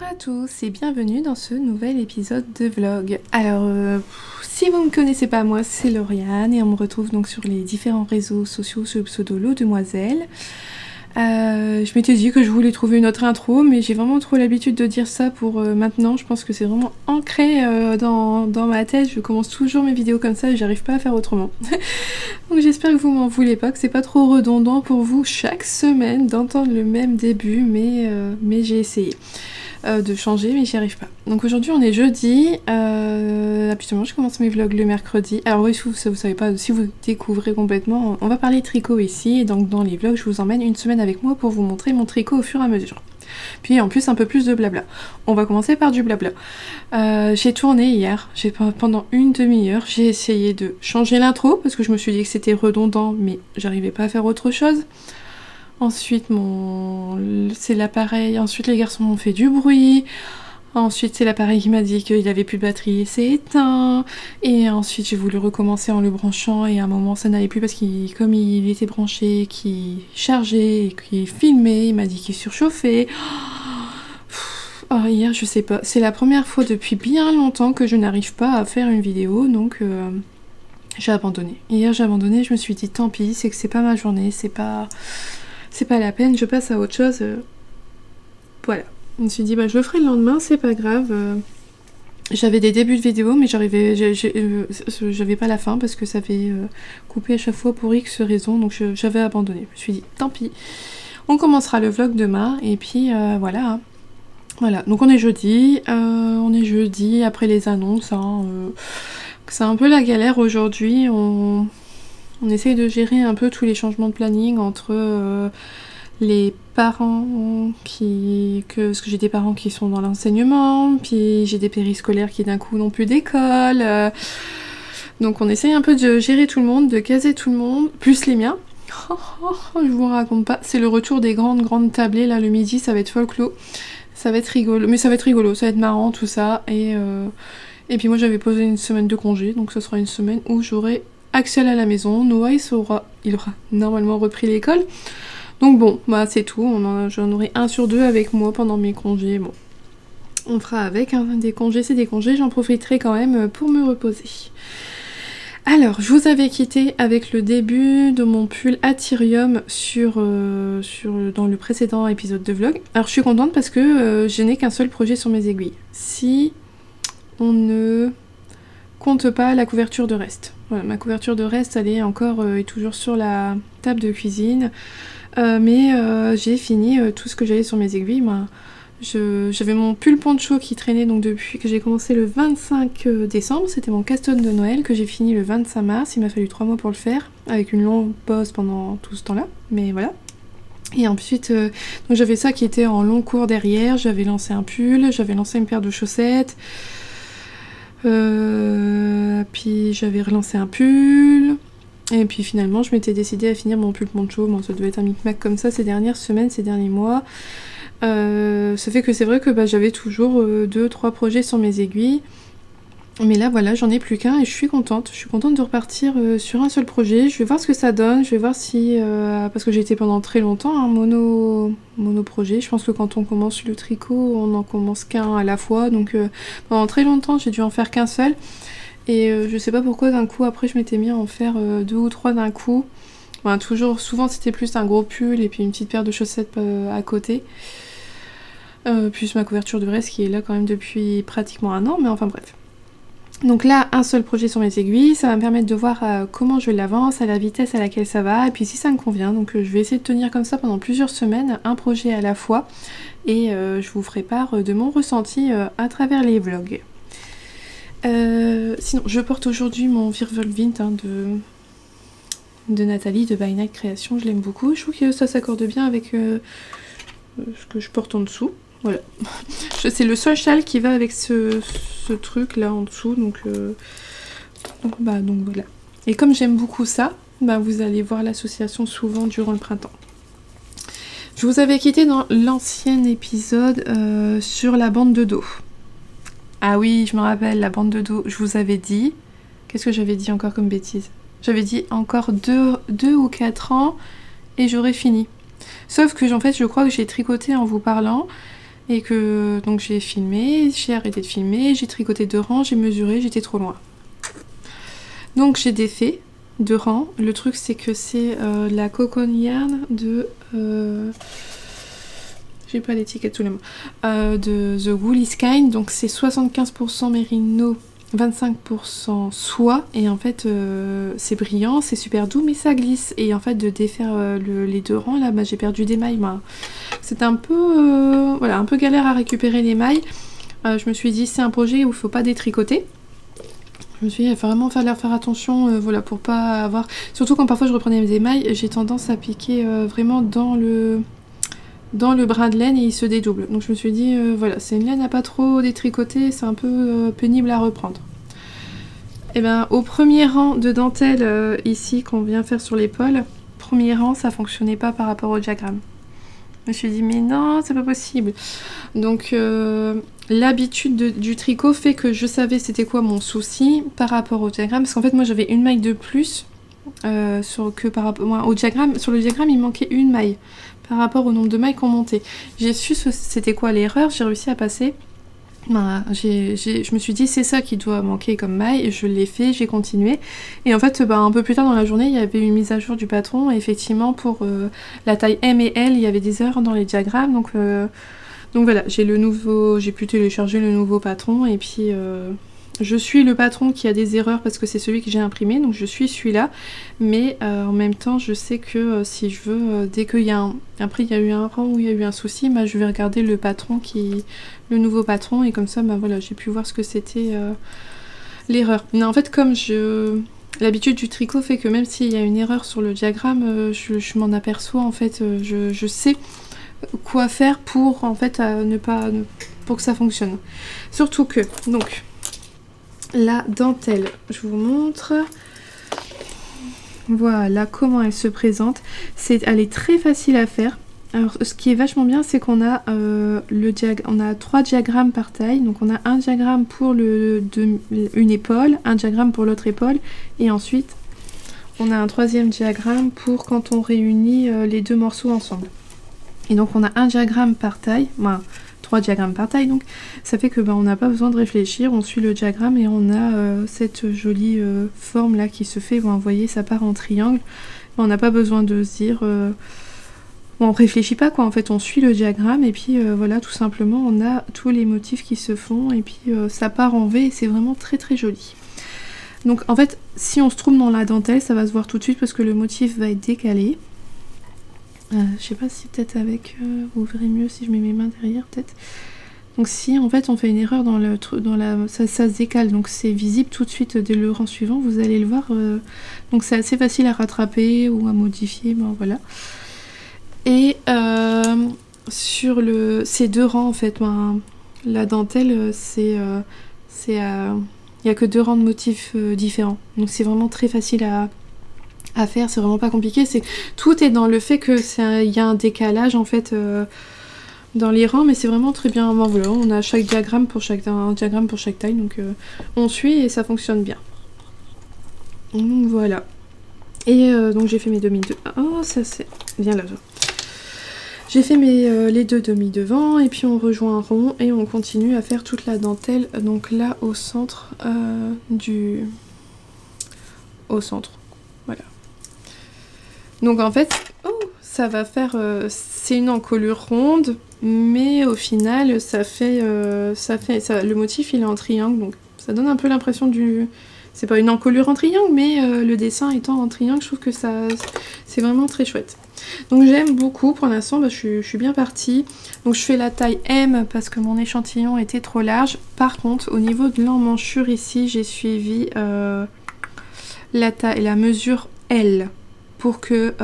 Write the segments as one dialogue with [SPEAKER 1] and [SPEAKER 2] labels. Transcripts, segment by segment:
[SPEAKER 1] à tous et bienvenue dans ce nouvel épisode de vlog. Alors, si vous ne me connaissez pas, moi c'est Lauriane et on me retrouve donc sur les différents réseaux sociaux sous le pseudo Lodemoiselle. Je m'étais dit que je voulais trouver une autre intro, mais j'ai vraiment trop l'habitude de dire ça pour maintenant. Je pense que c'est vraiment ancré dans ma tête. Je commence toujours mes vidéos comme ça et j'arrive pas à faire autrement. Donc j'espère que vous m'en voulez pas, que c'est pas trop redondant pour vous chaque semaine d'entendre le même début, mais j'ai essayé de changer, mais j'y arrive pas. Donc aujourd'hui on est jeudi, habituellement je commence mes vlogs le mercredi. Alors oui, vous savez pas, si vous découvrez complètement, on va parler tricot ici, et donc dans les vlogs je vous emmène une semaine avec moi pour vous montrer mon tricot au fur et à mesure. Puis en plus un peu plus de blabla. On va commencer par du blabla. J'ai tourné hier, pendant une demi-heure, j'ai essayé de changer l'intro parce que je me suis dit que c'était redondant, mais j'arrivais pas à faire autre chose. Ensuite c'est l'appareil, ensuite les garçons m'ont fait du bruit. Ensuite c'est l'appareil qui m'a dit qu'il avait plus de batterie et c'est éteint. Et ensuite j'ai voulu recommencer en le branchant et à un moment ça n'allait plus parce qu'il, comme il était branché, qu'il chargeait et qu'il filmait, il m'a dit qu'il surchauffait. Oh, hier je sais pas, c'est la première fois depuis bien longtemps que je n'arrive pas à faire une vidéo, donc j'ai abandonné. Hier j'ai abandonné, je me suis dit tant pis, c'est que c'est pas ma journée, c'est pas la peine, je passe à autre chose. Voilà. Je me suis dit, bah, je le ferai le lendemain, c'est pas grave. J'avais des débuts de vidéo, mais j'avais pas la fin parce que ça avait coupé à chaque fois pour X raisons, donc j'avais abandonné. Je me suis dit, tant pis. On commencera le vlog demain, et puis voilà. Voilà, donc on est jeudi après les annonces. Hein, c'est un peu la galère aujourd'hui. On essaye de gérer un peu tous les changements de planning entre les parents parce que j'ai des parents qui sont dans l'enseignement, puis j'ai des périscolaires qui d'un coup n'ont plus d'école. Donc on essaye un peu de gérer tout le monde, de caser tout le monde, plus les miens. Je vous raconte pas, c'est le retour des grandes tablées là le midi, ça va être folklore. Ça va être rigolo, mais ça va être rigolo, ça va être marrant tout ça. Et puis moi j'avais posé une semaine de congé, donc ce sera une semaine où j'aurai Axel à la maison. Noah il aura normalement repris l'école. Donc bon, bah c'est tout, j'en aurai un sur deux avec moi pendant mes congés. Bon, on fera avec, hein. Des congés c'est des congés, j'en profiterai quand même pour me reposer. Alors, je vous avais quitté avec le début de mon pull Atyrium dans le précédent épisode de vlog. Alors je suis contente parce que je n'ai qu'un seul projet sur mes aiguilles. Si on ne compte pas la couverture de reste. Voilà, ma couverture de reste, elle est toujours sur la table de cuisine. Mais j'ai fini tout ce que j'avais sur mes aiguilles. J'avais mon pull poncho qui traînait donc depuis que j'ai commencé le 25 décembre. C'était mon custom de Noël que j'ai fini le 25 mars. Il m'a fallu 3 mois pour le faire, avec une longue pause pendant tout ce temps-là. Mais voilà. Et ensuite, donc j'avais ça qui était en long cours derrière. J'avais lancé un pull, j'avais lancé une paire de chaussettes. Puis j'avais relancé un pull. Et puis finalement je m'étais décidée à finir mon pull poncho. Bon, ça devait être un micmac comme ça ces dernières semaines, ces derniers mois. Ça fait que c'est vrai que j'avais toujours 2-3 projets sur mes aiguilles. Mais là voilà, j'en ai plus qu'un et je suis contente. Je suis contente de repartir sur un seul projet. Je vais voir ce que ça donne, je vais voir si... parce que j'ai été pendant très longtemps un mono projet. Je pense que quand on commence le tricot, on n'en commence qu'un à la fois. Donc pendant très longtemps, j'ai dû en faire qu'un seul. Et je sais pas pourquoi d'un coup après je m'étais mis à en faire 2 ou 3 d'un coup. Enfin, souvent c'était plus un gros pull et puis une petite paire de chaussettes à côté. Plus ma couverture de reste qui est là quand même depuis pratiquement un an, mais enfin bref. Donc là, un seul projet sur mes aiguilles, ça va me permettre de voir comment je l'avance, à la vitesse à laquelle ça va, et puis si ça me convient. Donc je vais essayer de tenir comme ça pendant plusieurs semaines, un projet à la fois, et je vous ferai part de mon ressenti à travers les vlogs. Sinon, je porte aujourd'hui mon Virvolvint de Nathalie de By Night Création. Je l'aime beaucoup. Je trouve que ça s'accorde bien avec ce que je porte en dessous. Voilà. C'est le seul châle qui va avec ce truc là en dessous. Donc voilà. Et comme j'aime beaucoup ça, vous allez voir l'association souvent durant le printemps. Je vous avais quitté dans l'ancien épisode sur la bande de dos. Ah oui, je me rappelle, la bande de dos, je vous avais dit... Qu'est-ce que j'avais dit encore comme bêtise? J'avais dit encore 2 ou 4 ans et j'aurais fini. Sauf que en fait, je crois que j'ai tricoté en vous parlant et que donc j'ai filmé, j'ai arrêté de filmer, j'ai tricoté 2 rangs, j'ai mesuré, j'étais trop loin. Donc j'ai défait 2 rangs. Le truc c'est que c'est la Cocoon Yarn de... j'ai pas l'étiquette sous les mains. De The Woolly Skein, donc c'est 75% mérino, 25% soie, et en fait c'est brillant, c'est super doux mais ça glisse, et en fait de défaire les 2 rangs là, bah, j'ai perdu des mailles. Bah, c'était un peu voilà, un peu galère à récupérer les mailles. Je me suis dit c'est un projet où il faut pas détricoter. Je me suis dit il va vraiment falloir faire attention, voilà, pour pas avoir, surtout quand parfois je reprenais des mailles, j'ai tendance à piquer vraiment dans le brin de laine et il se dédouble. Donc je me suis dit, voilà, c'est une laine à pas trop détricoter, c'est un peu pénible à reprendre. Et bien au premier rang de dentelle ici qu'on vient faire sur l'épaule, premier rang ça fonctionnait pas par rapport au diagramme. Je me suis dit mais non, c'est pas possible. Donc l'habitude du tricot fait que je savais c'était quoi mon souci par rapport au diagramme, parce qu'en fait moi j'avais une maille de plus par rapport au diagramme. Sur le diagramme il manquait une maille par rapport au nombre de mailles qu'on montait. J'ai su c'était quoi l'erreur, j'ai réussi à passer. Ben, je me suis dit c'est ça qui doit manquer comme maille, et je l'ai fait, j'ai continué. Et en fait ben, un peu plus tard dans la journée il y avait une mise à jour du patron, et effectivement pour la taille M et L il y avait des erreurs dans les diagrammes, donc voilà, j'ai pu télécharger le nouveau patron, et puis je suis le patron qui a des erreurs parce que c'est celui que j'ai imprimé, donc je suis celui-là, mais en même temps je sais que si je veux, dès qu'il y a après il y a eu un rang où il y a eu un souci, bah, je vais regarder le patron le nouveau patron, et comme ça bah, voilà, j'ai pu voir ce que c'était l'erreur. Mais en fait comme l'habitude du tricot fait que même s'il y a une erreur sur le diagramme, je m'en aperçois en fait, je sais quoi faire pour en fait pour que ça fonctionne. Surtout que donc la dentelle, je vous montre. Voilà comment elle se présente. Elle est très facile à faire. Alors ce qui est vachement bien, c'est qu'on a on a 3 diagrammes par taille. Donc on a un diagramme pour une épaule, un diagramme pour l'autre épaule, et ensuite on a un 3e diagramme pour quand on réunit les 2 morceaux ensemble. Et donc on a un diagramme par taille, enfin 3 diagrammes par taille, donc ça fait que on n'a pas besoin de réfléchir, on suit le diagramme et on a cette jolie forme là qui se fait. Vous voyez, ça part en triangle, on n'a pas besoin de se dire on réfléchit pas quoi, en fait on suit le diagramme, et puis voilà, tout simplement on a tous les motifs qui se font, et puis ça part en V, et c'est vraiment très très joli. Donc en fait si on se trouve dans la dentelle ça va se voir tout de suite parce que le motif va être décalé. Je sais pas si peut-être avec vous verrez mieux si je mets mes mains derrière peut-être. Donc si en fait on fait une erreur ça se décale, donc c'est visible tout de suite dès le rang suivant, vous allez le voir. Donc c'est assez facile à rattraper ou à modifier, ben voilà. Et sur ces 2 rangs en fait, la dentelle il n'y a que 2 rangs de motifs différents, donc c'est vraiment très facile à faire, c'est vraiment pas compliqué, tout est dans le fait que il y a un décalage en fait dans les rangs, mais c'est vraiment très bien. Bon, voilà, on a un diagramme pour chaque taille, donc on suit et ça fonctionne bien. Donc voilà. Et donc j'ai fait mes demi de... Oh ça c'est bien là. J'ai fait les 2 demi devant, et puis on rejoint un rond et on continue à faire toute la dentelle, donc là au centre au centre. Voilà. Donc en fait, ça va faire... c'est une encolure ronde, mais au final, le motif il est en triangle, donc ça donne un peu l'impression du... C'est pas une encolure en triangle, mais le dessin étant en triangle, je trouve que c'est vraiment très chouette. Donc j'aime beaucoup, pour l'instant, bah, je suis bien partie. Donc je fais la taille M parce que mon échantillon était trop large. Par contre, au niveau de l'emmanchure ici, j'ai suivi la mesure L. Pour être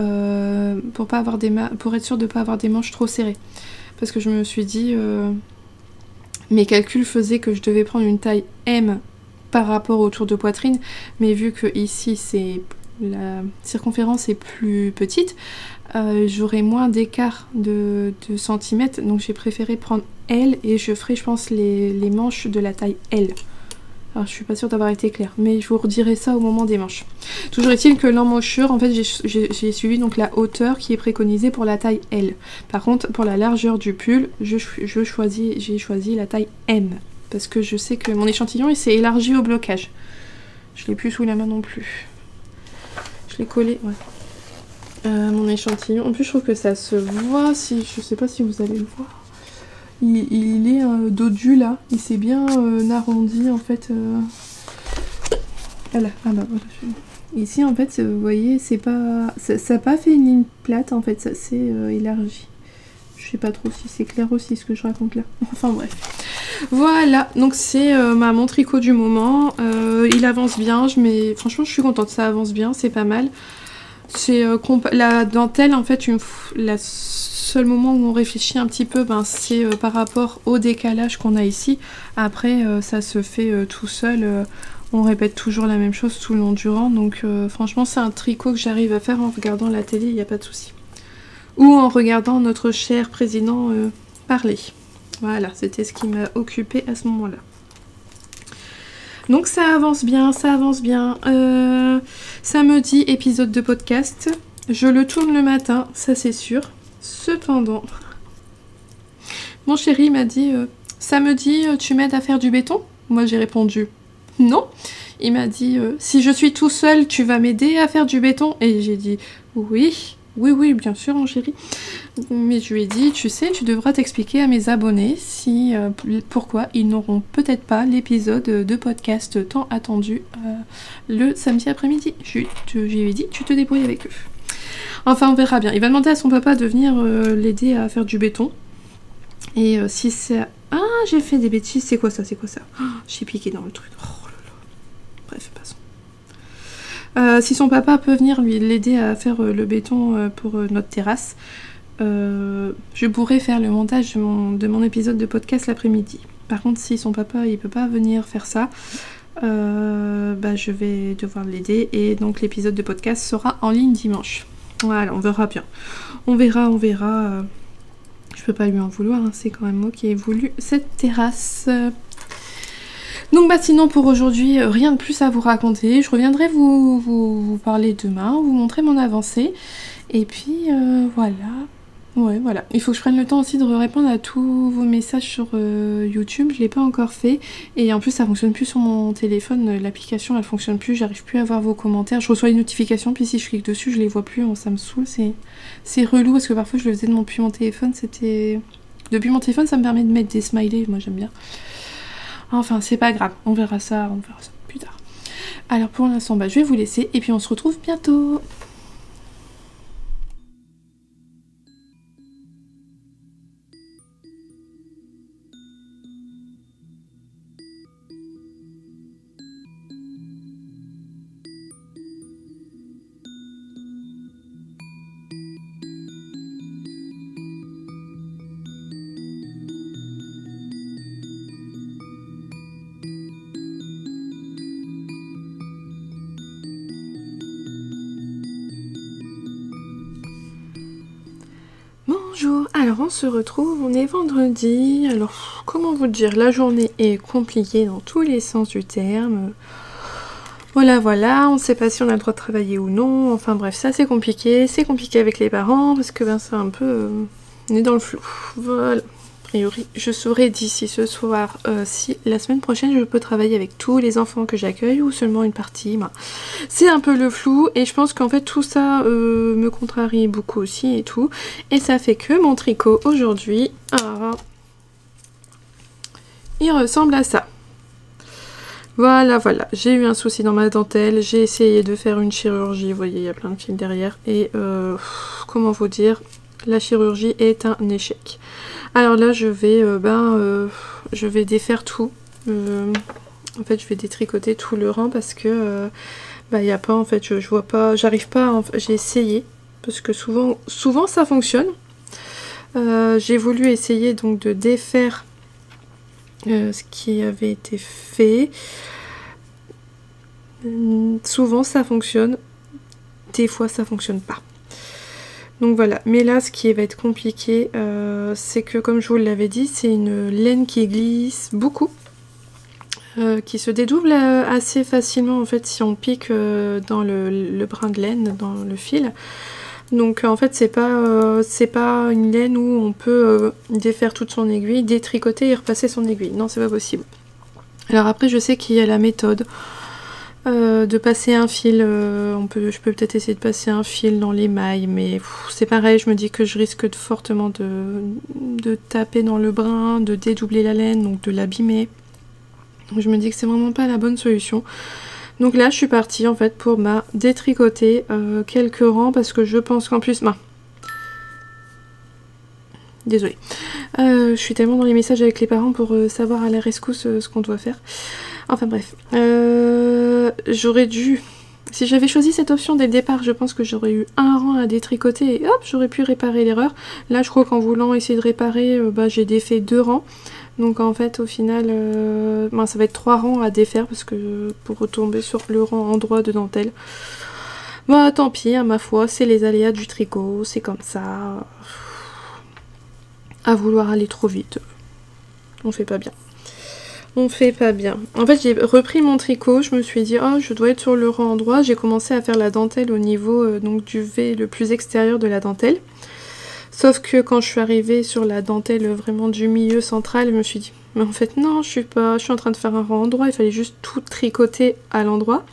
[SPEAKER 1] sûr de ne pas avoir des manches trop serrées, parce que je me suis dit mes calculs faisaient que je devais prendre une taille M par rapport au tour de poitrine, mais vu que ici la circonférence est plus petite, j'aurai moins d'écart de centimètres, donc j'ai préféré prendre L, et je ferai je pense les manches de la taille L. Alors je suis pas sûre d'avoir été claire, mais je vous redirai ça au moment des manches. Toujours est-il que l'embouchure, en fait j'ai suivi donc la hauteur qui est préconisée pour la taille L. Par contre pour la largeur du pull, j'ai choisi la taille M. Parce que je sais que mon échantillon il s'est élargi au blocage. Je l'ai plus sous la main non plus. Je l'ai collé, ouais. Mon échantillon, en plus je trouve que ça se voit, si je sais pas si vous allez le voir. Il est dodu là, il s'est bien arrondi en fait. Voilà, ah bah voilà. Ici en fait, vous voyez, c'est pas, ça n'a pas fait une ligne plate en fait, ça s'est élargi. Je sais pas trop si c'est clair aussi ce que je raconte là. Enfin bref. Voilà, donc c'est mon tricot du moment. Il avance bien, franchement je suis contente, ça avance bien, c'est pas mal. C'est la dentelle en fait, la seul moment où on réfléchit un petit peu, ben, c'est par rapport au décalage qu'on a ici. Après ça se fait tout seul, on répète toujours la même chose tout le long du rang. Donc franchement c'est un tricot que j'arrive à faire en regardant la télé, il n'y a pas de souci. Ou en regardant notre cher président parler. Voilà, c'était ce qui m'a occupée à ce moment-là. Donc ça avance bien, ça avance bien. Samedi, épisode de podcast. Je le tourne le matin, ça c'est sûr. Cependant, mon chéri m'a dit samedi, tu m'aides à faire du béton? Moi j'ai répondu non. Il m'a dit si je suis tout seul, tu vas m'aider à faire du béton? Et j'ai dit oui. Oui, bien sûr, mon chéri. Mais je lui ai dit, tu sais, tu devras t'expliquer à mes abonnés pourquoi ils n'auront peut-être pas l'épisode de podcast tant attendu le samedi après-midi. Je lui ai dit, tu te débrouilles avec eux. Enfin, on verra bien. Il va demander à son papa de venir l'aider à faire du béton. Et si c'est... Ah, j'ai fait des bêtises. C'est quoi ça? Oh, j'ai piqué dans le truc. Oh là là. Bref, passons. Si son papa peut venir l'aider à faire le béton pour notre terrasse, je pourrais faire le montage de mon épisode de podcast l'après-midi. Par contre, si son papa il peut pas venir faire ça, je vais devoir l'aider et donc l'épisode de podcast sera en ligne dimanche. Voilà, on verra bien. On verra. Je peux pas lui en vouloir, hein, c'est quand même moi qui ai voulu cette terrasse. Donc sinon pour aujourd'hui, rien de plus à vous raconter. Je reviendrai vous parler demain, vous montrer mon avancée. Et puis voilà. Ouais, voilà. Il faut que je prenne le temps aussi de répondre à tous vos messages sur YouTube. Je l'ai pas encore fait. Et en plus ça fonctionne plus sur mon téléphone. L'application elle fonctionne plus. J'arrive plus à voir vos commentaires. Je reçois les notifications. Puis si je clique dessus, je les vois plus. Ça me saoule. C'est relou parce que parfois je le faisais depuis mon téléphone. Depuis mon téléphone ça me permet de mettre des smileys. Moi j'aime bien. Enfin, c'est pas grave, on verra ça plus tard. Alors pour l'instant, je vais vous laisser et puis on se retrouve bientôt. Bonjour, alors on se retrouve, on est vendredi, alors comment vous dire, la journée est compliquée dans tous les sens du terme. Voilà, on ne sait pas si on a le droit de travailler ou non, enfin bref, ça c'est compliqué avec les parents parce que c'est un peu... on est dans le flou, voilà. A priori, je saurai d'ici ce soir si la semaine prochaine je peux travailler avec tous les enfants que j'accueille ou seulement une partie. C'est un peu le flou et je pense qu'en fait tout ça me contrarie beaucoup aussi et tout. Et ça fait que mon tricot aujourd'hui, il ressemble à ça. Voilà, j'ai eu un souci dans ma dentelle, j'ai essayé de faire une chirurgie, vous voyez il y a plein de fils derrière et comment vous dire, la chirurgie est un échec. Alors là je vais défaire tout, en fait je vais détricoter tout le rang parce que il n'y a pas en fait, je vois pas, j'arrive pas, j'ai essayé parce que souvent ça fonctionne. J'ai voulu essayer donc de défaire ce qui avait été fait. Souvent ça fonctionne, des fois ça fonctionne pas. Donc voilà, mais là ce qui va être compliqué, c'est que comme je vous l'avais dit, c'est une laine qui glisse beaucoup. qui se dédouble assez facilement en fait si on pique dans le brin de laine, dans le fil. Donc en fait c'est pas une laine où on peut défaire toute son aiguille, détricoter et repasser son aiguille. Non, c'est pas possible. Alors après je sais qu'il y a la méthode de passer un fil, je peux peut-être essayer de passer un fil dans les mailles, mais c'est pareil, je me dis que je risque fortement de taper dans le brin, de dédoubler la laine, donc de l'abîmer. Je me dis que c'est vraiment pas la bonne solution. Donc là je suis partie en fait pour détricoter quelques rangs parce que je pense qu'en plus... Désolée. Je suis tellement dans les messages avec les parents pour savoir à la rescousse ce qu'on doit faire. Enfin bref. J'aurais dû... Si j'avais choisi cette option dès le départ, je pense que j'aurais eu un rang à détricoter et hop, j'aurais pu réparer l'erreur. Là je crois qu'en voulant essayer de réparer, j'ai défait 2 rangs. Donc en fait au final ça va être 3 rangs à défaire parce que pour retomber sur le rang endroit de dentelle. Bah tant pis, à ma foi, c'est les aléas du tricot, c'est comme ça. À vouloir aller trop vite, on fait pas bien. On fait pas bien. En fait j'ai repris mon tricot, je me suis dit oh je dois être sur le rang endroit, j'ai commencé à faire la dentelle au niveau donc du V le plus extérieur de la dentelle. Sauf que quand je suis arrivée sur la dentelle vraiment du milieu central, je me suis dit, mais en fait non, je suis en train de faire un rang endroit, il fallait juste tout tricoter à l'endroit.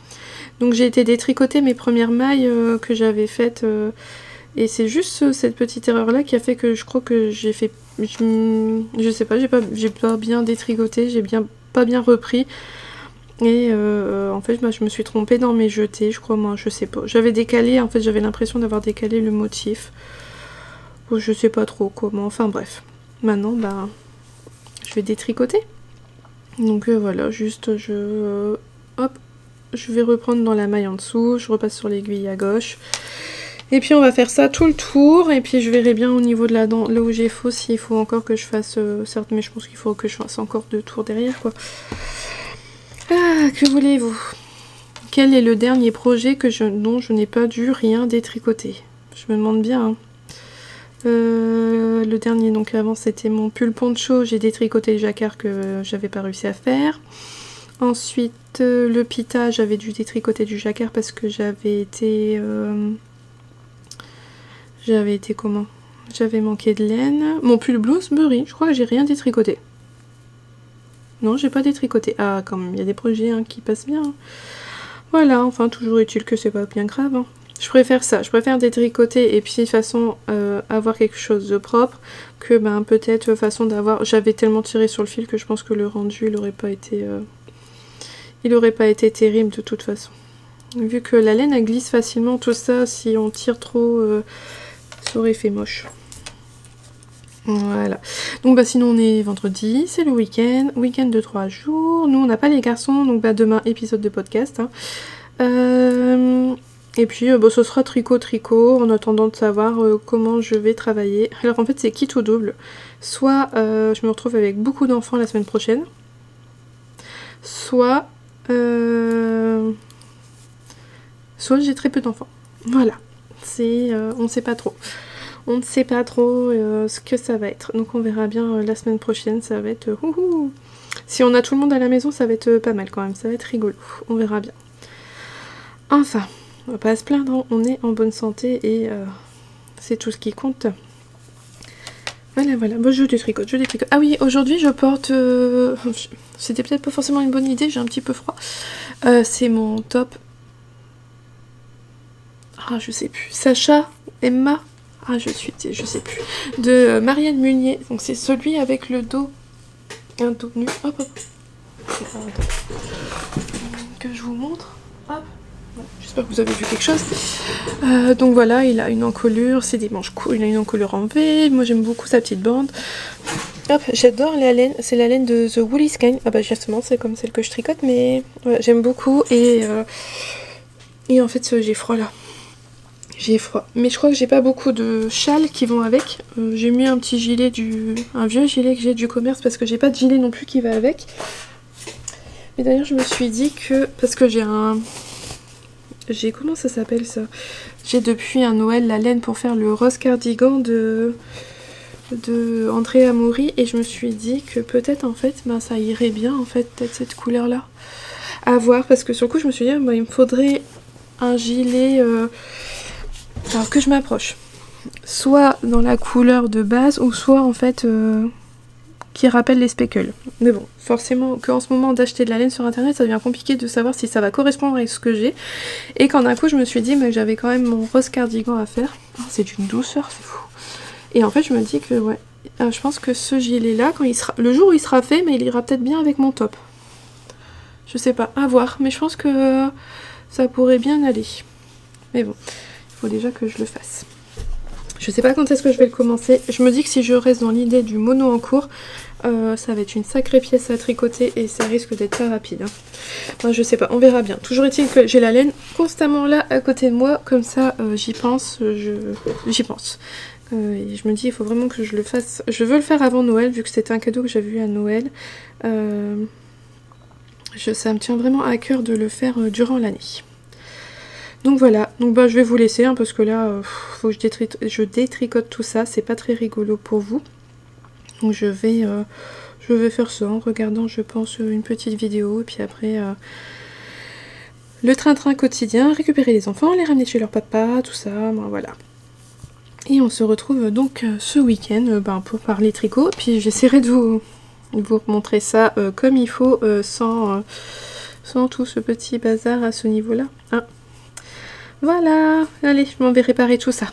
[SPEAKER 1] Donc j'ai été détricoter mes premières mailles que j'avais faites, et c'est juste cette petite erreur là qui a fait que je crois que j'ai fait, je sais pas, j'ai pas bien détricoté, pas bien repris. Et en fait je me suis trompée dans mes jetés, je crois, moi, je sais pas. J'avais décalé, en fait j'avais l'impression d'avoir décalé le motif. Je sais pas trop comment, enfin bref. Maintenant, je vais détricoter. Donc voilà, juste hop, je vais reprendre dans la maille en dessous, je repasse sur l'aiguille à gauche. Et puis on va faire ça tout le tour, et puis je verrai bien au niveau de la dent, là où j'ai faux, s'il faut encore que je fasse, certes, mais je pense qu'il faut que je fasse encore 2 tours derrière, quoi. Ah, que voulez-vous? Quel est le dernier projet dont je n'ai pas dû rien détricoter? Je me demande bien, hein. Le dernier, donc avant, c'était mon pull poncho, j'ai détricoté le jacquard que j'avais pas réussi à faire. Ensuite, le pita, j'avais dû détricoter du jacquard parce que j'avais été comment? J'avais manqué de laine. Mon pull Bloomsbury, je crois que j'ai rien détricoté. Non, j'ai pas détricoté. Ah, quand même, il y a des projets qui passent bien. Voilà, enfin, toujours utile que c'est pas bien grave, hein. Je préfère ça, je préfère détricoter et puis de façon avoir quelque chose de propre que peut-être façon d'avoir... J'avais tellement tiré sur le fil que je pense que le rendu il aurait pas été terrible de toute façon. Vu que la laine elle glisse facilement, tout ça, si on tire trop, ça aurait fait moche. Voilà. Donc sinon on est vendredi, c'est le week-end de 3 jours. Nous on n'a pas les garçons, donc demain épisode de podcast. Et puis ce sera tricot en attendant de savoir comment je vais travailler. Alors en fait c'est quitte ou double. Soit je me retrouve avec beaucoup d'enfants la semaine prochaine. Soit j'ai très peu d'enfants. Voilà. On ne sait pas trop. On ne sait pas trop ce que ça va être. Donc on verra bien la semaine prochaine. Ça va être... Si on a tout le monde à la maison, ça va être pas mal quand même. Ça va être rigolo. On verra bien. Enfin... On va pas se plaindre, on est en bonne santé et c'est tout ce qui compte. Voilà, bon, je détricote. Ah oui, aujourd'hui je porte... C'était peut-être pas forcément une bonne idée, j'ai un petit peu froid. C'est mon top... Ah, je sais plus. Sacha, Emma... Ah, je sais plus. De Marianne Munier. Donc c'est celui avec le dos... Un dos nu. Hop. Que je vous montre. Hop. J'espère que vous avez vu quelque chose. Donc voilà, il a une encolure, c'est des manches courtes, il a une encolure en V. Moi j'aime beaucoup sa petite bande. Hop, j'adore la laine, c'est la laine de The Woolly Skein. Ah bah justement, c'est comme celle que je tricote, mais voilà, j'aime beaucoup. Et en fait, j'ai froid là. J'ai froid. Mais je crois que j'ai pas beaucoup de châles qui vont avec. J'ai mis un petit gilet un vieux gilet que j'ai du commerce parce que j'ai pas de gilet non plus qui va avec. Mais d'ailleurs, je me suis dit que... Parce que comment ça s'appelle ça? J'ai depuis un Noël la laine pour faire le rose cardigan de de Andrea Mori et je me suis dit que peut-être en fait ça irait bien en fait, peut-être cette couleur là à voir, parce que sur le coup je me suis dit il me faudrait un gilet alors que je m'approche soit dans la couleur de base ou soit en fait qui rappelle les speckles. Mais bon, forcément qu'en ce moment d'acheter de la laine sur internet, ça devient compliqué de savoir si ça va correspondre avec ce que j'ai. Et quand d'un coup je me suis dit mais j'avais quand même mon rose cardigan à faire. Oh, c'est d'une douceur, c'est fou. Et en fait je me dis que ouais, je pense que ce gilet là, quand il sera, le jour où il sera fait, mais il ira peut-être bien avec mon top. Je sais pas, à voir, mais je pense que ça pourrait bien aller. Mais bon, il faut déjà que je le fasse. Je sais pas quand est-ce que je vais le commencer. Je me dis que si je reste dans l'idée du mono en cours, ça va être une sacrée pièce à tricoter et ça risque d'être pas rapide. Moi je sais pas, on verra bien. Toujours est-il que j'ai la laine constamment là à côté de moi, comme ça j'y pense, j'y pense. Et je me dis il faut vraiment que je le fasse. Je veux le faire avant Noël vu que c'était un cadeau que j'avais eu à Noël. Ça me tient vraiment à cœur de le faire durant l'année. Donc voilà, donc je vais vous laisser hein, parce que là, faut que je détricote tout ça, c'est pas très rigolo pour vous. Donc je vais faire ça en regardant, je pense, une petite vidéo, et puis après, le train-train quotidien, récupérer les enfants, les ramener chez leur papa, tout ça, ben, voilà. Et on se retrouve donc ce week-end pour parler tricot, puis j'essaierai de vous montrer ça comme il faut, sans tout ce petit bazar à ce niveau-là. Hein. Voilà, allez, je m'en vais réparer tout ça.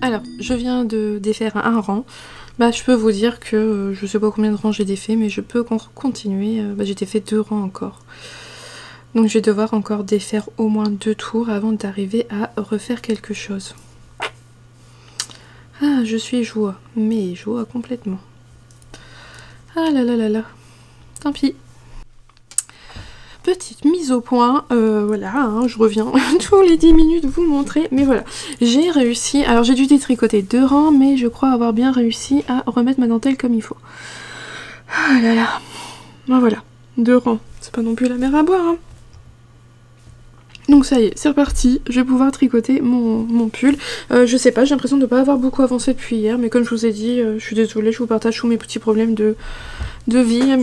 [SPEAKER 1] Alors, je viens de défaire un rang. Je peux vous dire que je sais pas combien de rangs j'ai défait, mais je peux continuer. J'ai défait 2 rangs encore. Donc je vais devoir encore défaire au moins 2 tours avant d'arriver à refaire quelque chose. Ah, je suis joie, mais joie complètement. Ah là là là là. Tant pis. Petite mise au point, voilà, hein, je reviens tous les 10 minutes vous montrer, mais voilà, j'ai réussi, alors j'ai dû détricoter 2 rangs, mais je crois avoir bien réussi à remettre ma dentelle comme il faut. Ah là là, ben voilà, 2 rangs, c'est pas non plus la mer à boire, hein. Donc ça y est, c'est reparti, je vais pouvoir tricoter mon pull. Je sais pas, j'ai l'impression de ne pas avoir beaucoup avancé depuis hier, mais comme je vous ai dit, je suis désolée, je vous partage tous mes petits problèmes de vie,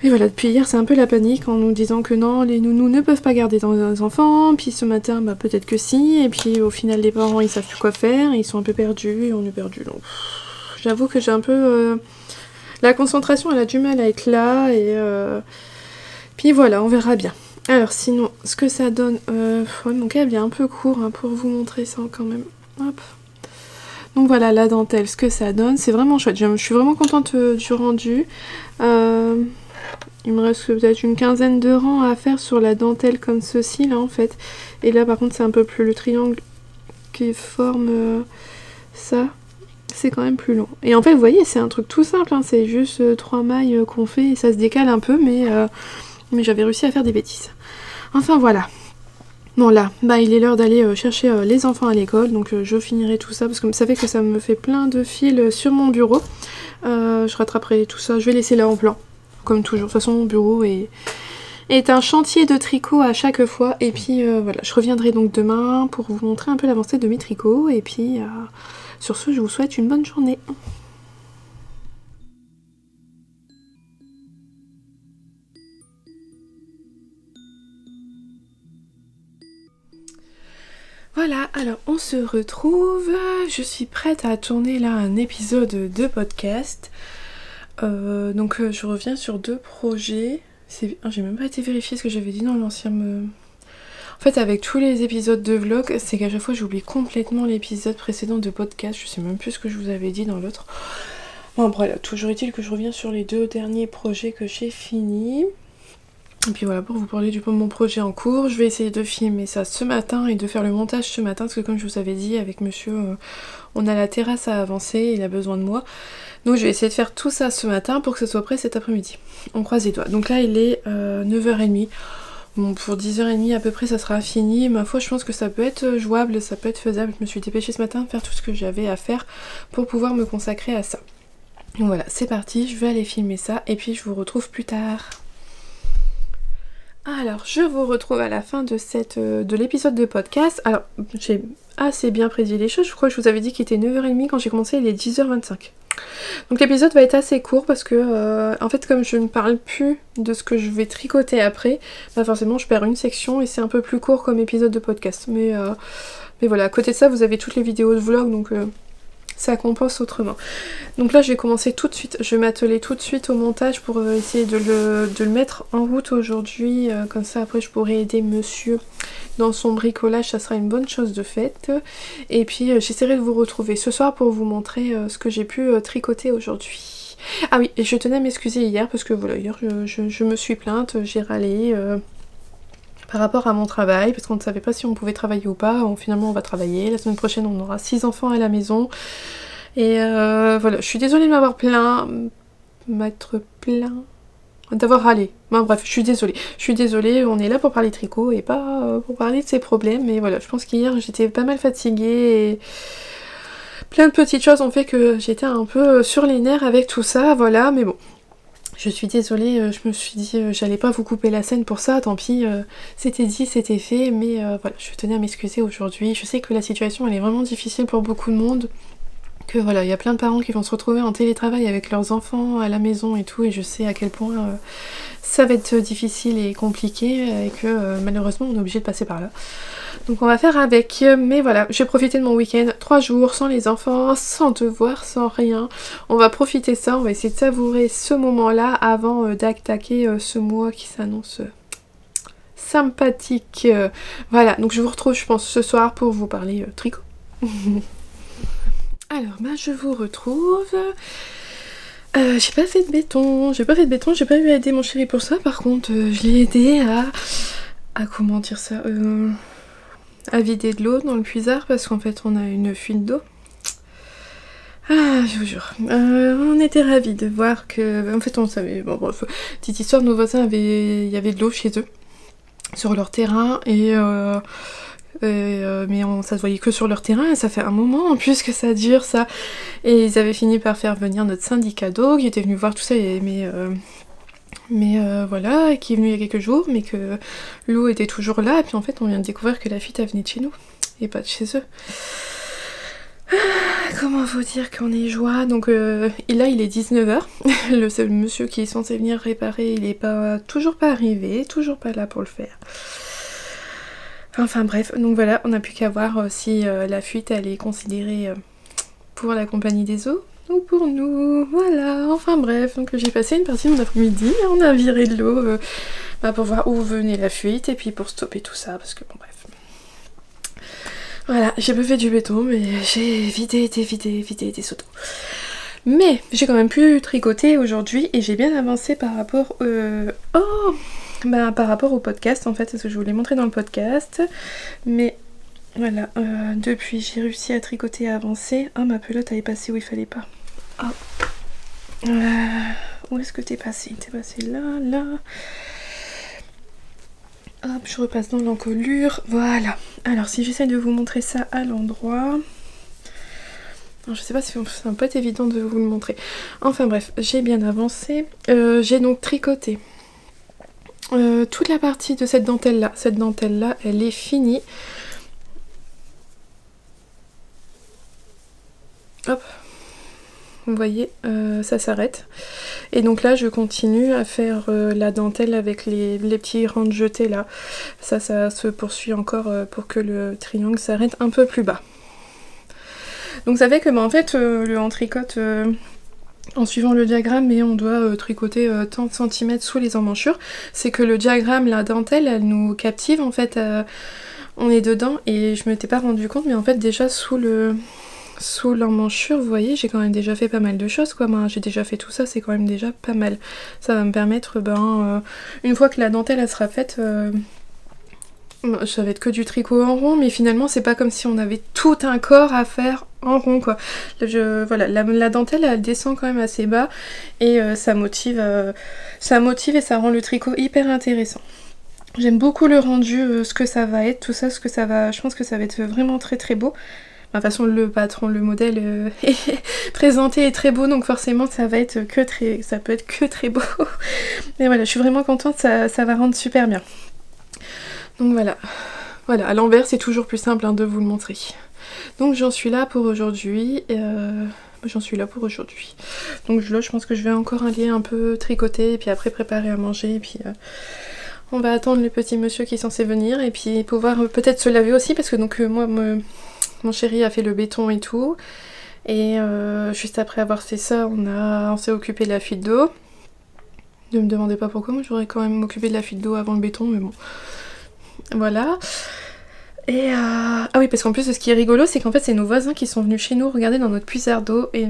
[SPEAKER 1] mais voilà, depuis hier c'est un peu la panique en nous disant que non, les nounous ne peuvent pas garder dans les enfants, puis ce matin peut-être que si, et puis au final les parents ils savent plus quoi faire, ils sont un peu perdus, et on est perdus, donc j'avoue que j'ai un peu... la concentration elle a du mal à être là, et puis voilà, on verra bien. Alors sinon, ce que ça donne, mon câble est un peu court hein, pour vous montrer ça quand même, hop. Donc voilà la dentelle, ce que ça donne, c'est vraiment chouette, je suis vraiment contente du rendu. Il me reste peut-être une quinzaine de rangs à faire sur la dentelle comme ceci là en fait. Et là par contre c'est un peu plus le triangle qui forme ça. C'est quand même plus long. Et en fait vous voyez c'est un truc tout simple, hein, c'est juste 3 mailles qu'on fait et ça se décale un peu mais j'avais réussi à faire des bêtises. Enfin voilà. Bon là, il est l'heure d'aller chercher les enfants à l'école, donc je finirai tout ça parce que vous savez que ça me fait plein de fils sur mon bureau. Je rattraperai tout ça, je vais laisser là en plan. Comme toujours, de toute façon mon bureau est un chantier de tricot à chaque fois. Et puis voilà, je reviendrai donc demain pour vous montrer un peu l'avancée de mes tricots. Et puis sur ce, je vous souhaite une bonne journée. Voilà, alors on se retrouve. Je suis prête à tourner là un épisode de podcast. Donc je reviens sur 2 projets. J'ai même pas été vérifier ce que j'avais dit dans l'ancien... En fait avec tous les épisodes de vlog, c'est qu'à chaque fois j'oublie complètement l'épisode précédent de podcast. Je sais même plus ce que je vous avais dit dans l'autre. Bon bref, toujours est-il que je reviens sur les 2 derniers projets que j'ai finis. Et puis voilà, pour vous parler de mon projet en cours, je vais essayer de filmer ça ce matin et de faire le montage ce matin, parce que comme je vous avais dit, avec monsieur, on a la terrasse à avancer, il a besoin de moi. Donc je vais essayer de faire tout ça ce matin pour que ce soit prêt cet après-midi. On croise les doigts. Donc là il est 9h30. Bon, pour 10h30 à peu près ça sera fini. Ma foi je pense que ça peut être jouable, ça peut être faisable. Je me suis dépêchée ce matin de faire tout ce que j'avais à faire pour pouvoir me consacrer à ça. Donc voilà, c'est parti, je vais aller filmer ça et puis je vous retrouve plus tard. Alors, je vous retrouve à la fin de l'épisode de podcast. Alors, j'ai assez bien prédit les choses. Je crois que je vous avais dit qu'il était 9h30 quand j'ai commencé, il est 10h25. Donc l'épisode va être assez court parce que, en fait, comme je ne parle plus de ce que je vais tricoter après, bah forcément je perds une section et c'est un peu plus court comme épisode de podcast. Mais voilà, à côté de ça, vous avez toutes les vidéos de vlog, donc ça compense autrement. Donc là je vais commencer tout de suite, je vais m'atteler tout de suite au montage pour essayer de le mettre en route aujourd'hui, comme ça après je pourrai aider monsieur dans son bricolage, ça sera une bonne chose de faite. Et puis j'essaierai de vous retrouver ce soir pour vous montrer ce que j'ai pu tricoter aujourd'hui. Ah oui, et je tenais à m'excuser hier parce que voilà, hier je me suis plainte, j'ai râlé par rapport à mon travail, parce qu'on ne savait pas si on pouvait travailler ou pas. Finalement on va travailler, la semaine prochaine on aura 6 enfants à la maison. Et voilà, je suis désolée de m'avoir d'avoir râlé. Bon, bref, je suis désolée, on est là pour parler tricot et pas pour parler de ses problèmes. Mais voilà, je pense qu'hier j'étais pas mal fatiguée et plein de petites choses ont fait que j'étais un peu sur les nerfs avec tout ça, voilà, mais bon. Je suis désolée, je me suis dit j'allais pas vous couper la scène pour ça, tant pis, c'était dit, c'était fait, mais voilà, je tenais à m'excuser aujourd'hui. Je sais que la situation elle est vraiment difficile pour beaucoup de monde, que voilà, il y a plein de parents qui vont se retrouver en télétravail avec leurs enfants à la maison et tout, et je sais à quel point ça va être difficile et compliqué, et que malheureusement on est obligé de passer par là. Donc on va faire avec, mais voilà, j'ai profité de mon week-end, 3 jours sans les enfants, sans devoir, sans rien. On va profiter de ça, on va essayer de savourer ce moment-là avant d'attaquer ce mois qui s'annonce sympathique. Voilà, donc je vous retrouve je pense ce soir pour vous parler tricot. Alors bah je vous retrouve. J'ai pas fait de béton, j'ai pas eu à aider mon chéri pour ça, par contre je l'ai aidé à comment dire ça, à vider de l'eau dans le puisard parce qu'en fait on a une fuite d'eau. Ah, je vous jure, on était ravis de voir que, en fait on savait, bon bref, petite histoire, nos voisins il y avait de l'eau chez eux, sur leur terrain, et mais ça se voyait que sur leur terrain, et ça fait un moment en plus que ça dure ça, et ils avaient fini par faire venir notre syndicat d'eau qui était venu voir tout ça, mais voilà, qui est venu il y a quelques jours, mais que l'eau était toujours là, et puis en fait on vient de découvrir que la fuite elle venait de chez nous, et pas de chez eux. Comment vous dire qu'on est joie. Donc là il est 19h, le seul monsieur qui est censé venir réparer il est toujours pas arrivé, toujours pas là pour le faire. Enfin bref, donc voilà, on n'a plus qu'à voir si la fuite elle est considérée pour la compagnie des eaux ou pour nous, voilà, enfin bref, donc j'ai passé une partie de mon après-midi, on a viré de l'eau pour voir où venait la fuite et puis pour stopper tout ça, parce que bon bref. Voilà, j'ai pas fait du béton, mais j'ai vidé des seaux d'eau. Mais j'ai quand même pu tricoter aujourd'hui et j'ai bien avancé par rapport par rapport au podcast en fait, parce que je vous l'ai montré dans le podcast. Mais voilà, depuis j'ai réussi à tricoter et à avancer. Ah, ma pelote elle est passée où il fallait pas. Oh. Où est-ce que t'es passé? T'es passé là, là. Hop, je repasse dans l'encolure. Voilà. Alors si j'essaie de vous montrer ça à l'endroit... Je sais pas si ça va pas être évident de vous le montrer. Enfin bref, j'ai bien avancé. J'ai donc tricoté toute la partie de cette dentelle là. Cette dentelle là, elle est finie. Hop. Vous voyez, ça s'arrête. Et donc là, je continue à faire la dentelle avec les petits rangs de jetés là. Ça se poursuit encore pour que le triangle s'arrête un peu plus bas. Donc ça fait que en fait, on tricote en suivant le diagramme, mais on doit tricoter tant de centimètres sous les emmanchures. C'est que le diagramme, la dentelle, elle nous captive en fait. On est dedans et je m'étais pas rendu compte, mais en fait déjà sous l'emmanchure, vous voyez, j'ai quand même déjà fait pas mal de choses quoi. J'ai déjà fait tout ça, c'est quand même déjà pas mal. Ça va me permettre, une fois que la dentelle elle sera faite, ça va être que du tricot en rond, mais finalement c'est pas comme si on avait tout un corps à faire en rond quoi. Voilà, la dentelle elle descend quand même assez bas et ça motive et ça rend le tricot hyper intéressant. J'aime beaucoup le rendu, ce que ça va être, tout ça, ce que ça va... Je pense que ça va être vraiment très très beau. De toute façon, le patron, le modèle est présenté est très beau, donc forcément ça va être que très... ça peut être que très beau. Mais voilà, je suis vraiment contente, ça va rendre super bien. Donc voilà. Voilà, à l'envers c'est toujours plus simple hein, de vous le montrer. Donc j'en suis là pour aujourd'hui. Donc là je pense que je vais encore aller un peu tricoter et puis après préparer à manger et puis on va attendre le petit monsieur qui est censé venir et puis pouvoir peut-être se laver aussi parce que donc moi mon chéri a fait le béton et tout et juste après avoir fait ça on s'est occupé de la fuite d'eau. Ne me demandez pas pourquoi, moi j'aurais quand même m'occuper de la fuite d'eau avant le béton mais bon. Voilà. Et ah oui, parce qu'en plus ce qui est rigolo c'est qu'en fait c'est nos voisins qui sont venus chez nous regarder dans notre puisard d'eau et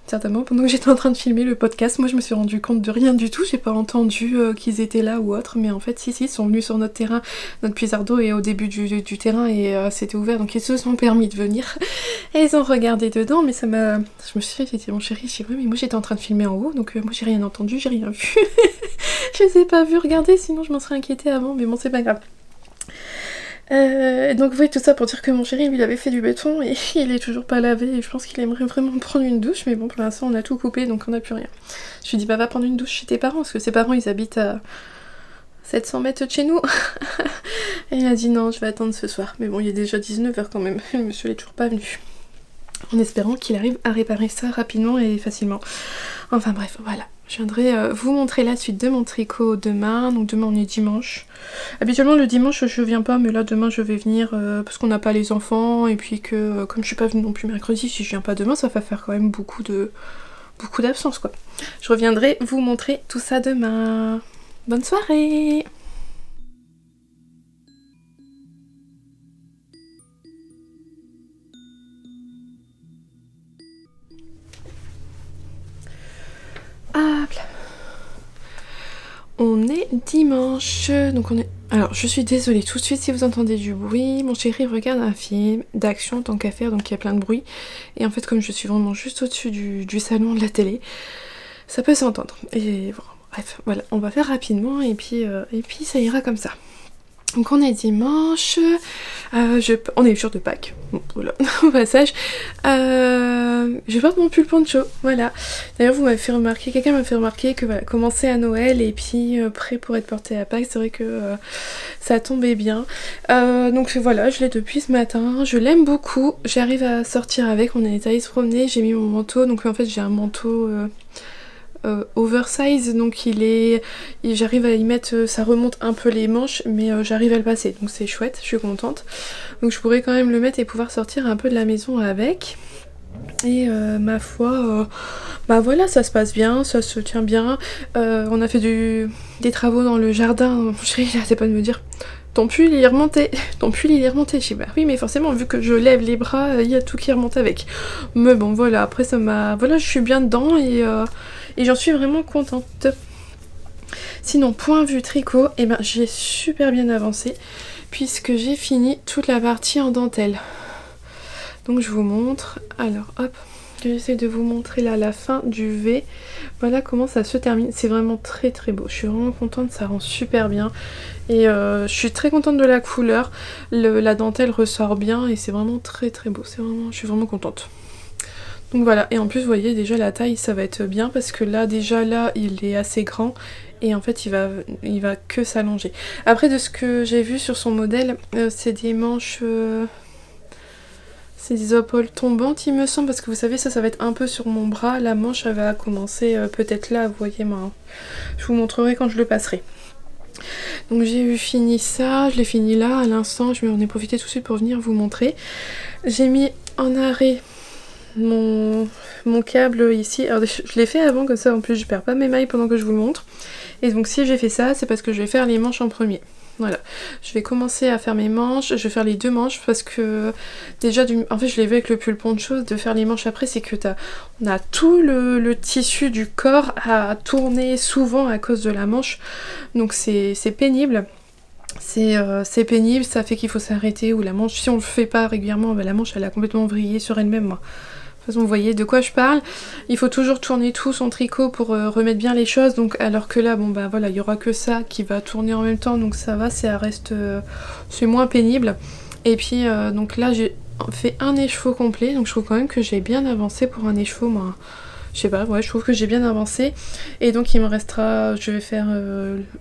[SPEAKER 1] certainement pendant que j'étais en train de filmer le podcast, moi je me suis rendu compte de rien du tout, j'ai pas entendu qu'ils étaient là ou autre, mais en fait si ils sont venus sur notre terrain, notre puisard d'eau et au début du terrain et c'était ouvert donc ils se sont permis de venir et ils ont regardé dedans mais ça m'a... Je me suis dit, j'ai dit mon chéri, je sais pas mais moi j'étais en train de filmer en haut donc moi j'ai rien entendu, j'ai rien vu. Je les ai pas vus regarder sinon je m'en serais inquiétée avant mais bon c'est pas grave. Donc oui tout ça pour dire que mon chéri lui il avait fait du béton et il est toujours pas lavé et je pense qu'il aimerait vraiment prendre une douche mais bon pour l'instant on a tout coupé donc on n'a plus rien. Je lui dis bah va prendre une douche chez tes parents parce que ses parents ils habitent à 700 mètres de chez nous. Et il a dit non je vais attendre ce soir mais bon il est déjà 19h quand même, le monsieur est toujours pas venu. En espérant qu'il arrive à réparer ça rapidement et facilement. Enfin bref voilà. Je viendrai vous montrer la suite de mon tricot demain, donc demain on est dimanche. Habituellement le dimanche je viens pas mais là demain je vais venir parce qu'on n'a pas les enfants et puis que comme je suis pas venue non plus mercredi, si je viens pas demain ça va faire quand même beaucoup d'absence quoi. Je reviendrai vous montrer tout ça demain. Bonne soirée! Hop là. On est dimanche, donc on est... Alors je suis désolée tout de suite si vous entendez du bruit, mon chéri regarde un film d'action tant qu'à faire donc il y a plein de bruit et en fait comme je suis vraiment juste au-dessus du salon de la télé, ça peut s'entendre et bon, bref voilà on va faire rapidement et puis ça ira comme ça. Donc on est dimanche, on est le jour de Pâques, bon, voilà, au passage, je porte mon pull poncho, voilà. D'ailleurs vous m'avez fait remarquer, quelqu'un m'a fait remarquer que voilà, commencer à Noël et puis prêt pour être porté à Pâques, c'est vrai que ça tombait bien. Donc voilà, je l'ai depuis ce matin, je l'aime beaucoup, j'arrive à sortir avec, on est allé se promener, j'ai mis mon manteau, donc en fait j'ai un manteau... oversize donc j'arrive à y mettre, ça remonte un peu les manches mais j'arrive à le passer donc c'est chouette, je suis contente donc je pourrais quand même le mettre et pouvoir sortir un peu de la maison avec et ma foi bah voilà ça se passe bien, ça se tient bien, on a fait des travaux dans le jardin, j'ai arrêté pas de me dire ton pull il est remonté, ton pull il est remonté. Je dis bah oui mais forcément vu que je lève les bras il y a tout qui remonte avec. Mais bon voilà après ça m'a... Voilà je suis bien dedans et j'en suis vraiment contente. Sinon point vue tricot, et ben j'ai super bien avancé puisque j'ai fini toute la partie en dentelle. Donc je vous montre, alors hop, j'essaie de vous montrer là la fin du V. Voilà comment ça se termine, c'est vraiment très très beau, je suis vraiment contente, ça rend super bien. Et je suis très contente de la couleur, la dentelle ressort bien et c'est vraiment très très beau, je suis vraiment contente. Donc voilà, et en plus vous voyez déjà la taille ça va être bien parce que là déjà là il est assez grand et en fait il va que s'allonger. Après de ce que j'ai vu sur son modèle, c'est des manches... c'est des épaules tombantes il me semble parce que vous savez ça va être un peu sur mon bras, la manche elle va commencer peut-être là, vous voyez moi. Je vous montrerai quand je le passerai. Donc j'ai eu fini ça, je l'ai fini là à l'instant, je m'en ai profité tout de suite pour venir vous montrer. J'ai mis en arrêt mon câble ici, alors je l'ai fait avant comme ça en plus je perds pas mes mailles pendant que je vous le montre. Et donc si j'ai fait ça c'est parce que je vais faire les manches en premier. Voilà, je vais commencer à faire mes manches, je vais faire les deux manches parce que déjà, en fait je l'ai vu avec le pull poncho, de faire les manches après c'est que on a tout le tissu du corps à tourner souvent à cause de la manche, donc c'est pénible. C'est pénible, ça fait qu'il faut s'arrêter ou la manche, si on le fait pas régulièrement, bah, la manche elle a complètement vrillé sur elle-même. façon, vous voyez de quoi je parle. Il faut toujours tourner tout son tricot pour remettre bien les choses. Donc, alors que là, bon bah voilà, il y aura que ça qui va tourner en même temps. Donc ça va, ça reste, c'est moins pénible. Et puis donc là, j'ai fait un écheveau complet. Donc je trouve quand même que j'ai bien avancé pour un écheveau, moi. Je sais pas, ouais, je trouve que j'ai bien avancé. Et donc il me restera, je vais faire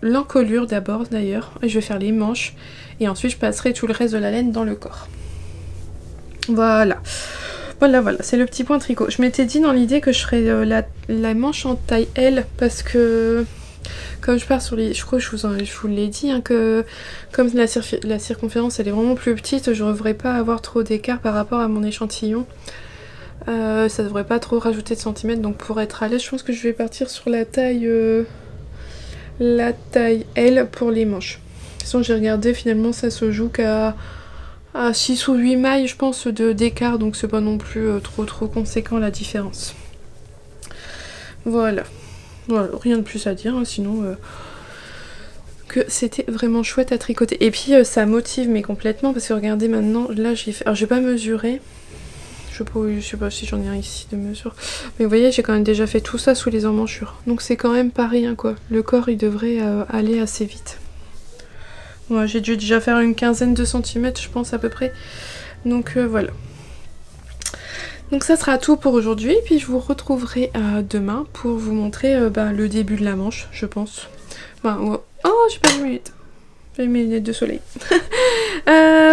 [SPEAKER 1] l'encolure d'abord d'ailleurs. Et je vais faire les manches. Et ensuite je passerai tout le reste de la laine dans le corps. Voilà. Voilà, c'est le petit point tricot. Je m'étais dit dans l'idée que je ferais la manche en taille L parce que comme je pars sur les... Je crois que je vous l'ai dit, hein, que comme la circonférence elle est vraiment plus petite, je ne devrais pas avoir trop d'écart par rapport à mon échantillon. Ça devrait pas trop rajouter de centimètres, donc pour être à l'aise, je pense que je vais partir sur la taille L pour les manches. De toute façon, j'ai regardé, finalement ça se joue qu'à 6 ou 8 mailles, je pense, d'écart, donc c'est pas non plus trop conséquent la différence. Voilà, rien de plus à dire, hein, sinon que c'était vraiment chouette à tricoter. Et puis ça motive mais complètement, parce que regardez maintenant, là j'ai fait... Alors j'ai pas mesuré, je sais pas si j'en ai un ici de mesure, mais vous voyez j'ai quand même déjà fait tout ça sous les emmanchures, donc c'est quand même pas rien quoi. Le corps il devrait aller assez vite. Ouais, j'ai dû déjà faire une quinzaine de centimètres je pense à peu près, donc voilà. Donc ça sera tout pour aujourd'hui, puis je vous retrouverai demain pour vous montrer le début de la manche, je pense. Oh, j'ai pas mes lunettes. J'ai mes lunettes de soleil.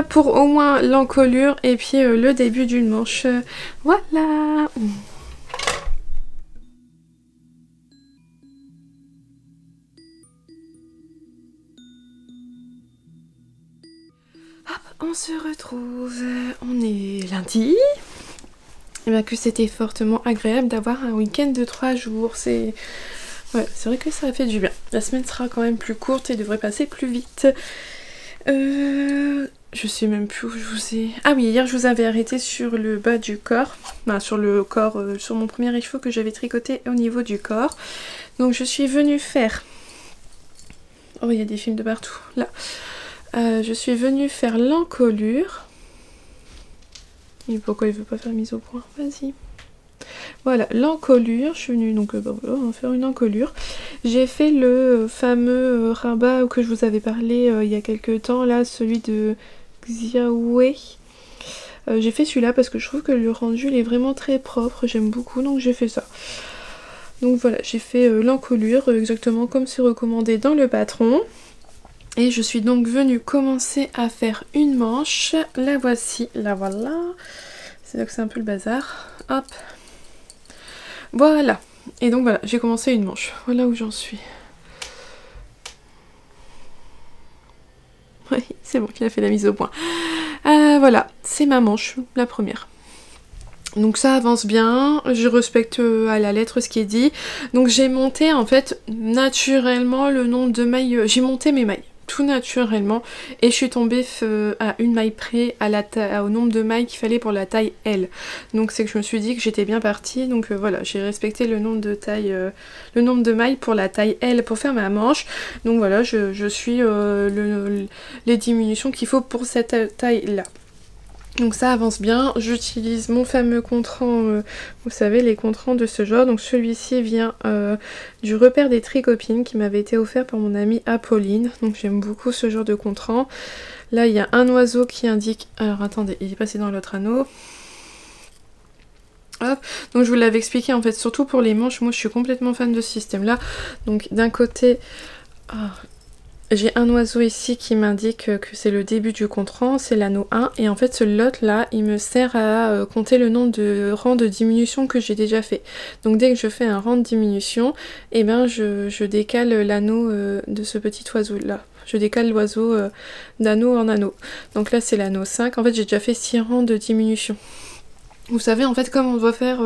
[SPEAKER 1] Pour au moins l'encolure et puis le début d'une manche. Voilà. Hop, on se retrouve. On est lundi. Et bien que c'était fortement agréable d'avoir un week-end de 3 jours. C'est vrai que ça a fait du bien. La semaine sera quand même plus courte et devrait passer plus vite. Je sais même plus où je vous ai... Ah oui, hier je vous avais arrêté sur le bas du corps. Enfin, sur le corps, sur mon premier écheveau que j'avais tricoté au niveau du corps. Donc je suis venue faire... Oh, il y a des fils de partout. Là. Je suis venue faire l'encolure. Et pourquoi il veut pas faire mise au point? Vas-y. Voilà, l'encolure. Je suis venue, donc voilà, on va faire une encolure. J'ai fait le fameux rabat que je vous avais parlé il y a quelques temps, là, celui de Xiaowei. J'ai fait celui-là parce que je trouve que le rendu il est vraiment très propre, j'aime beaucoup, donc j'ai fait ça. Donc voilà, j'ai fait l'encolure exactement comme c'est recommandé dans le patron. Et je suis donc venue commencer à faire une manche. La voici, la voilà. C'est là que c'est un peu le bazar. Hop. Voilà. Et donc voilà, j'ai commencé une manche. Voilà où j'en suis. Oui, c'est bon qu'il a fait la mise au point. Voilà, c'est ma manche, la première. Donc ça avance bien, je respecte à la lettre ce qui est dit. Donc j'ai monté en fait naturellement le nombre de mailles, j'ai monté mes mailles tout naturellement et je suis tombée à une maille près au nombre de mailles qu'il fallait pour la taille L. Donc c'est que je me suis dit que j'étais bien partie, donc voilà, j'ai respecté le nombre de mailles pour la taille L pour faire ma manche. Donc voilà, je suis les diminutions qu'il faut pour cette taille là. Donc ça avance bien, j'utilise mon fameux contrant, vous savez les contrans de ce genre, donc celui-ci vient du repère des tricopines qui m'avait été offert par mon amie Apolline, donc j'aime beaucoup ce genre de contrant. Là il y a un oiseau qui indique, alors attendez, il est passé dans l'autre anneau. Hop. Donc je vous l'avais expliqué en fait, surtout pour les manches, moi je suis complètement fan de ce système là, donc d'un côté... j'ai un oiseau ici qui m'indique que c'est le début du contrant, c'est l'anneau 1, et en fait ce lot là, il me sert à compter le nombre de rangs de diminution que j'ai déjà fait. Donc dès que je fais un rang de diminution, et ben je décale l'anneau de ce petit oiseau là. Je décale l'oiseau d'anneau en anneau. Donc là c'est l'anneau 5, en fait j'ai déjà fait 6 rangs de diminution. Vous savez en fait comme on doit faire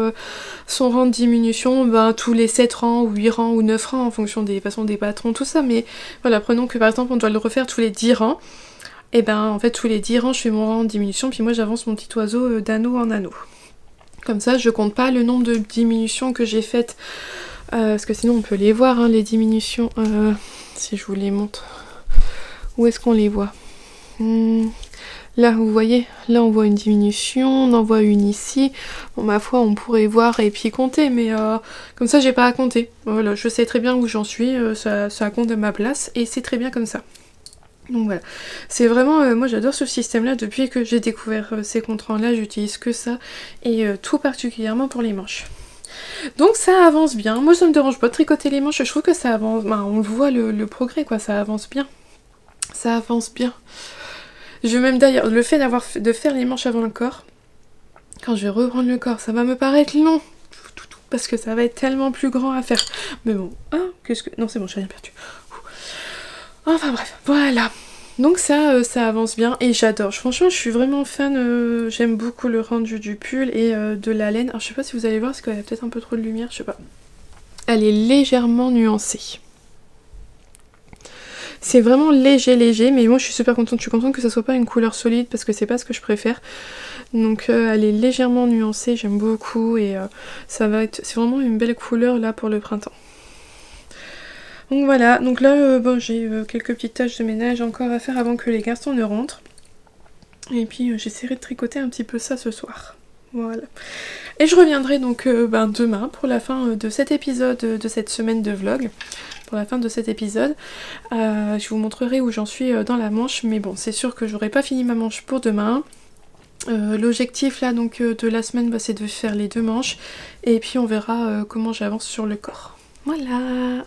[SPEAKER 1] son rang de diminution tous les 7 rangs ou 8 rangs ou 9 rangs en fonction des façons des patrons, tout ça, mais voilà, prenons que par exemple on doit le refaire tous les 10 rangs, et ben en fait tous les 10 rangs je fais mon rang de diminution, puis moi j'avance mon petit oiseau d'anneau en anneau. Comme ça je compte pas le nombre de diminutions que j'ai faites, parce que sinon on peut les voir hein, les diminutions, si je vous les montre. Où est-ce qu'on les voit? Là vous voyez, là on voit une diminution, on en voit une ici. Bon ma foi on pourrait voir et puis compter, mais comme ça j'ai pas à compter. Voilà, je sais très bien où j'en suis, ça compte à ma place et c'est très bien comme ça. Donc voilà, c'est vraiment, moi j'adore ce système là depuis que j'ai découvert ces contrans là, j'utilise que ça et tout particulièrement pour les manches. Donc ça avance bien, moi ça me dérange pas de tricoter les manches, je trouve que ça avance, ben, on voit le progrès quoi, ça avance bien. Ça avance bien. Je vais même d'ailleurs, le fait de faire les manches avant le corps, quand je vais reprendre le corps, ça va me paraître long. Parce que ça va être tellement plus grand à faire. Mais bon, hein, qu'est-ce que... Non c'est bon, j'ai rien perdu. Enfin bref, voilà. Donc ça, ça avance bien et j'adore. Franchement, je suis vraiment fan. J'aime beaucoup le rendu du pull et de la laine. Alors je sais pas si vous allez voir, parce qu'il y a peut-être un peu trop de lumière, je sais pas. Elle est légèrement nuancée. C'est vraiment léger, mais moi je suis super contente. Je suis contente que ça soit pas une couleur solide parce que c'est pas ce que je préfère. Donc elle est légèrement nuancée, j'aime beaucoup et ça va être... C'est vraiment une belle couleur là pour le printemps. Donc voilà, donc là bon, j'ai quelques petites tâches de ménage encore à faire avant que les garçons ne rentrent. Et puis j'essaierai de tricoter un petit peu ça ce soir. Voilà. Et je reviendrai donc demain pour la fin de cet épisode de cette semaine de vlog. Pour la fin de cet épisode, je vous montrerai où j'en suis dans la manche, mais bon, c'est sûr que j'aurai pas fini ma manche pour demain. L'objectif là donc de la semaine, bah, c'est de faire les 2 manches, et puis on verra comment j'avance sur le corps. Voilà.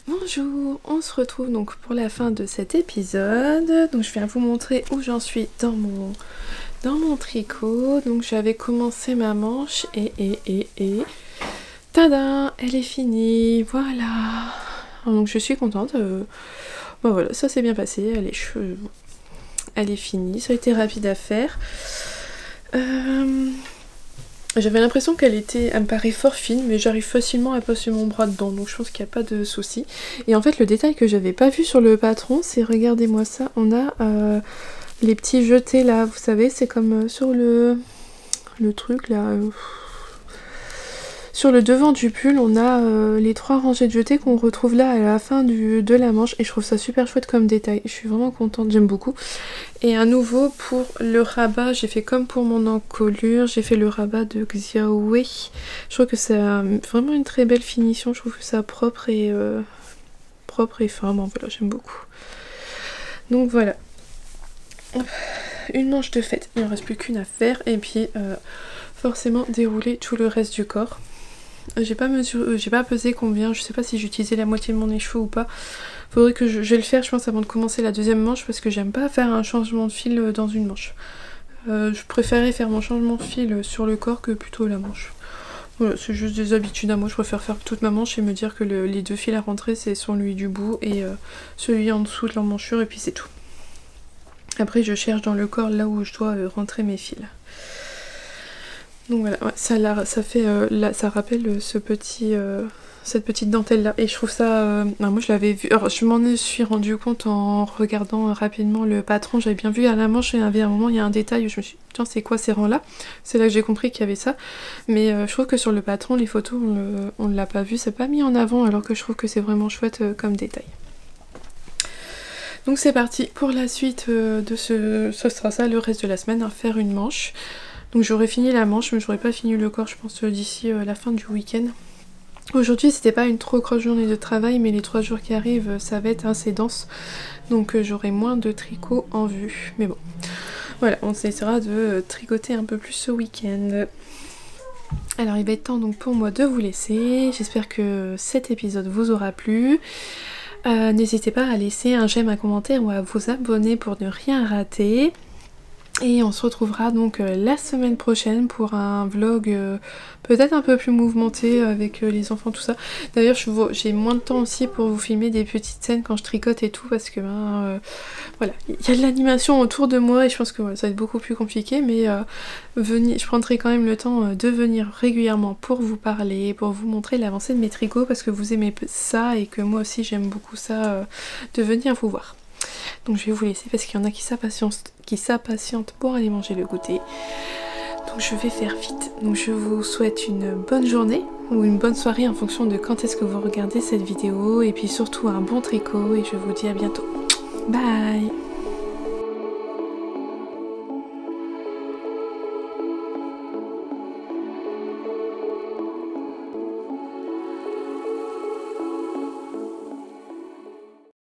[SPEAKER 1] Bonjour, on se retrouve donc pour la fin de cet épisode. Donc je viens vous montrer où j'en suis dans mon tricot. Donc j'avais commencé ma manche et tada, elle est finie, voilà. Donc je suis contente. Bon voilà, ça s'est bien passé, elle est finie, ça a été rapide à faire. J'avais l'impression elle me paraît fort fine, mais j'arrive facilement à passer mon bras dedans, donc je pense qu'il n'y a pas de souci. Et en fait le détail que j'avais pas vu sur le patron, c'est, regardez-moi ça, on a les petits jetés là, vous savez, c'est comme sur le truc là... Sur le devant du pull, on a les 3 rangées de jetés qu'on retrouve là à la fin de la manche, et je trouve ça super chouette comme détail. Je suis vraiment contente, j'aime beaucoup. Et à nouveau pour le rabat, j'ai fait comme pour mon encolure, j'ai fait le rabat de Xiaowei. Je trouve que c'est vraiment une très belle finition, je trouve que ça propre et fin. Bon voilà, j'aime beaucoup. Donc voilà. Une manche de fête, il ne reste plus qu'une à faire, et puis forcément dérouler tout le reste du corps. J'ai pas pesé combien, je sais pas si j'utilisais la moitié de mon écheveau ou pas. Faudrait que je vais le faire, je pense, avant de commencer la deuxième manche, parce que j'aime pas faire un changement de fil dans une manche. Je préférais faire mon changement de fil sur le corps que plutôt la manche. Voilà, c'est juste des habitudes à moi, je préfère faire toute ma manche et me dire que les 2 fils à rentrer, c'est celui du bout et celui en dessous de l'emmanchure, et puis c'est tout. Après je cherche dans le corps là où je dois rentrer mes fils. Donc voilà, ouais, ça rappelle cette petite dentelle là, et je trouve ça... moi je l'avais vu, alors je m'en suis rendu compte en regardant rapidement le patron, j'avais bien vu à la manche, il y avait un moment, il y a un détail où je me suis dit, tiens c'est quoi ces rangs là? C'est là que j'ai compris qu'il y avait ça, mais je trouve que sur le patron, les photos, on ne l'a pas vu, c'est pas mis en avant, alors que je trouve que c'est vraiment chouette comme détail. Donc c'est parti pour la suite de ce sera ça le reste de la semaine, hein, faire une manche. Donc j'aurais fini la manche, mais j'aurais pas fini le corps, je pense, d'ici la fin du week-end. Aujourd'hui c'était pas une trop grosse journée de travail, mais les 3 jours qui arrivent ça va être assez dense, donc j'aurai moins de tricot en vue. Mais bon, voilà, on essaiera de tricoter un peu plus ce week-end. Alors il va être temps donc pour moi de vous laisser, j'espère que cet épisode vous aura plu. N'hésitez pas à laisser un j'aime, un commentaire ou à vous abonner pour ne rien rater. Et on se retrouvera donc la semaine prochaine pour un vlog peut-être un peu plus mouvementé avec les enfants, tout ça. D'ailleurs j'ai moins de temps aussi pour vous filmer des petites scènes quand je tricote et tout, parce que voilà, il y a de l'animation autour de moi et je pense que voilà, ça va être beaucoup plus compliqué, mais je prendrai quand même le temps de venir régulièrement pour vous parler, pour vous montrer l'avancée de mes tricots, parce que vous aimez ça et que moi aussi j'aime beaucoup ça, de venir vous voir. Donc je vais vous laisser parce qu'il y en a qui s'impatientent pour aller manger le goûter. Donc je vais faire vite. Donc je vous souhaite une bonne journée ou une bonne soirée en fonction de quand est-ce que vous regardez cette vidéo. Et puis surtout un bon tricot et je vous dis à bientôt. Bye!